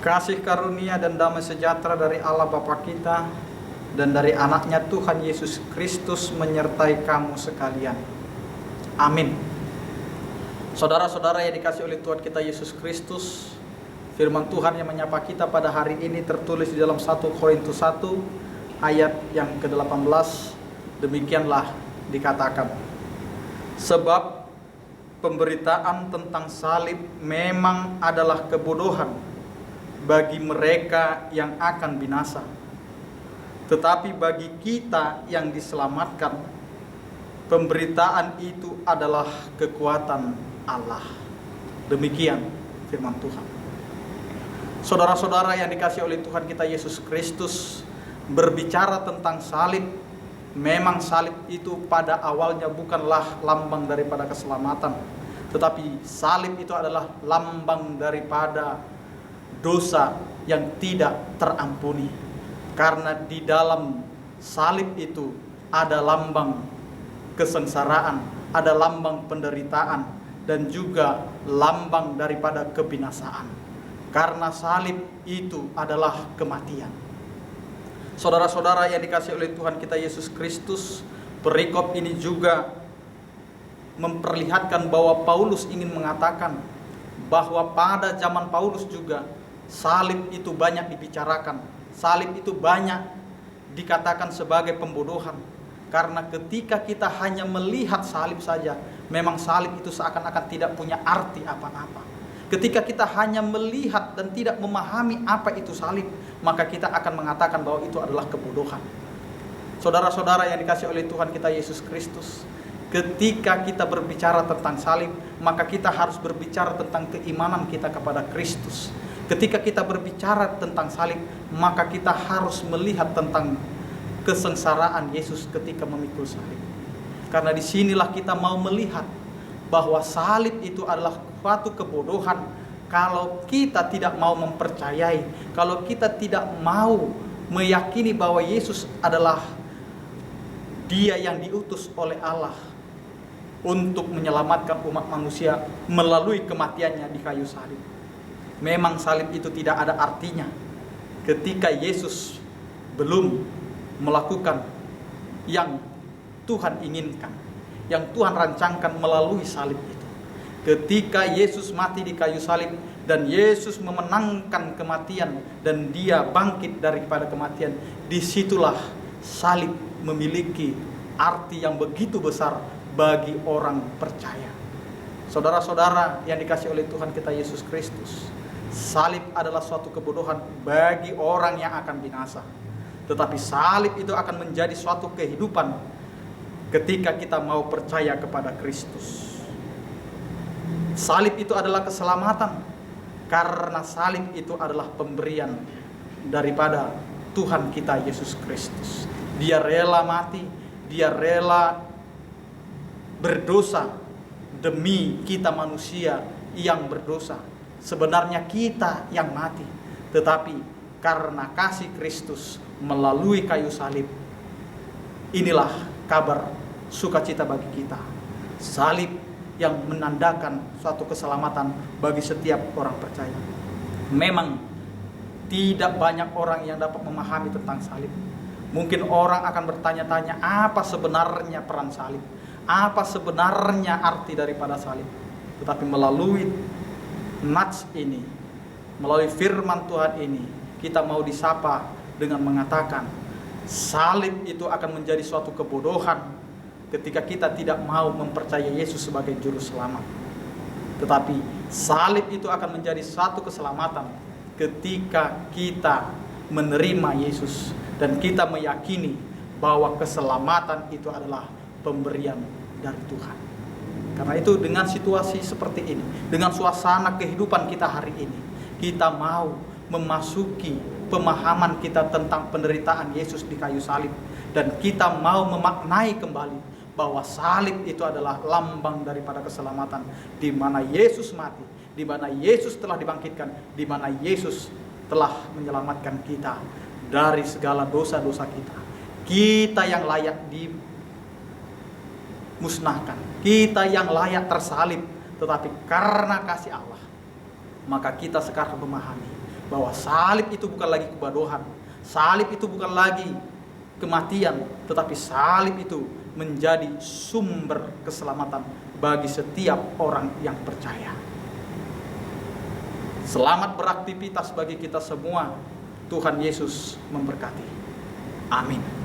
Kasih karunia dan damai sejahtera dari Allah Bapa kita dan dari anaknya Tuhan Yesus Kristus menyertai kamu sekalian. Amin. Saudara-saudara yang dikasihi oleh Tuhan kita Yesus Kristus, firman Tuhan yang menyapa kita pada hari ini tertulis di dalam 1 Korintus 1 ayat yang ke-18. Demikianlah dikatakan, sebab pemberitaan tentang salib memang adalah kebodohan bagi mereka yang akan binasa, tetapi bagi kita yang diselamatkan, pemberitaan itu adalah kekuatan Allah. Demikian firman Tuhan. Saudara-saudara yang dikasihi oleh Tuhan kita Yesus Kristus, berbicara tentang salib, memang salib itu pada awalnya bukanlah lambang daripada keselamatan, tetapi salib itu adalah lambang daripada dosa yang tidak terampuni. Karena di dalam salib itu ada lambang kesengsaraan, ada lambang penderitaan, dan juga lambang daripada kebinasaan. Karena salib itu adalah kematian. Saudara-saudara yang dikasihi oleh Tuhan kita Yesus Kristus, perikop ini juga memperlihatkan bahwa Paulus ingin mengatakan bahwa pada zaman Paulus juga salib itu banyak dibicarakan, salib itu banyak dikatakan sebagai pembodohan. Karena ketika kita hanya melihat salib saja, memang salib itu seakan-akan tidak punya arti apa-apa. Ketika kita hanya melihat dan tidak memahami apa itu salib, maka kita akan mengatakan bahwa itu adalah kebodohan. Saudara-saudara yang dikasihi oleh Tuhan kita Yesus Kristus, ketika kita berbicara tentang salib, maka kita harus berbicara tentang keimanan kita kepada Kristus. Ketika kita berbicara tentang salib, maka kita harus melihat tentang kesengsaraan Yesus ketika memikul salib. Karena disinilah kita mau melihat bahwa salib itu adalah suatu kebodohan kalau kita tidak mau mempercayai, kalau kita tidak mau meyakini bahwa Yesus adalah Dia yang diutus oleh Allah untuk menyelamatkan umat manusia melalui kematiannya di kayu salib. Memang salib itu tidak ada artinya ketika Yesus belum melakukan yang Tuhan inginkan, yang Tuhan rancangkan melalui salib itu. Ketika Yesus mati di kayu salib dan Yesus memenangkan kematian dan Dia bangkit daripada kematian, disitulah salib memiliki arti yang begitu besar bagi orang percaya. Saudara-saudara yang dikasihi oleh Tuhan kita Yesus Kristus, salib adalah suatu kebodohan bagi orang yang akan binasa. Tetapi salib itu akan menjadi suatu kehidupan ketika kita mau percaya kepada Kristus. Salib itu adalah keselamatan, karena salib itu adalah pemberian daripada Tuhan kita Yesus Kristus. Dia rela mati, Dia rela berdosa demi kita manusia yang berdosa. Sebenarnya kita yang mati, tetapi karena kasih Kristus melalui kayu salib, inilah kabar sukacita bagi kita. Salib yang menandakan suatu keselamatan bagi setiap orang percaya. Memang tidak banyak orang yang dapat memahami tentang salib. Mungkin orang akan bertanya-tanya, apa sebenarnya peran salib? Apa sebenarnya arti daripada salib? Tetapi melalui nats ini, melalui firman Tuhan ini, kita mau disapa dengan mengatakan salib itu akan menjadi suatu kebodohan ketika kita tidak mau mempercayai Yesus sebagai juru selamat. Tetapi salib itu akan menjadi suatu keselamatan ketika kita menerima Yesus dan kita meyakini bahwa keselamatan itu adalah pemberian dari Tuhan. Karena itu dengan situasi seperti ini, dengan suasana kehidupan kita hari ini, kita mau memasuki pemahaman kita tentang penderitaan Yesus di kayu salib, dan kita mau memaknai kembali bahwa salib itu adalah lambang daripada keselamatan, di mana Yesus mati, di mana Yesus telah dibangkitkan, di mana Yesus telah menyelamatkan kita dari segala dosa-dosa kita. Kita yang layak dimusnahkan, kita yang layak tersalib, tetapi karena kasih Allah, maka kita sekarang memahami bahwa salib itu bukan lagi kebodohan, salib itu bukan lagi kematian, tetapi salib itu menjadi sumber keselamatan bagi setiap orang yang percaya. Selamat beraktivitas bagi kita semua. Tuhan Yesus memberkati. Amin.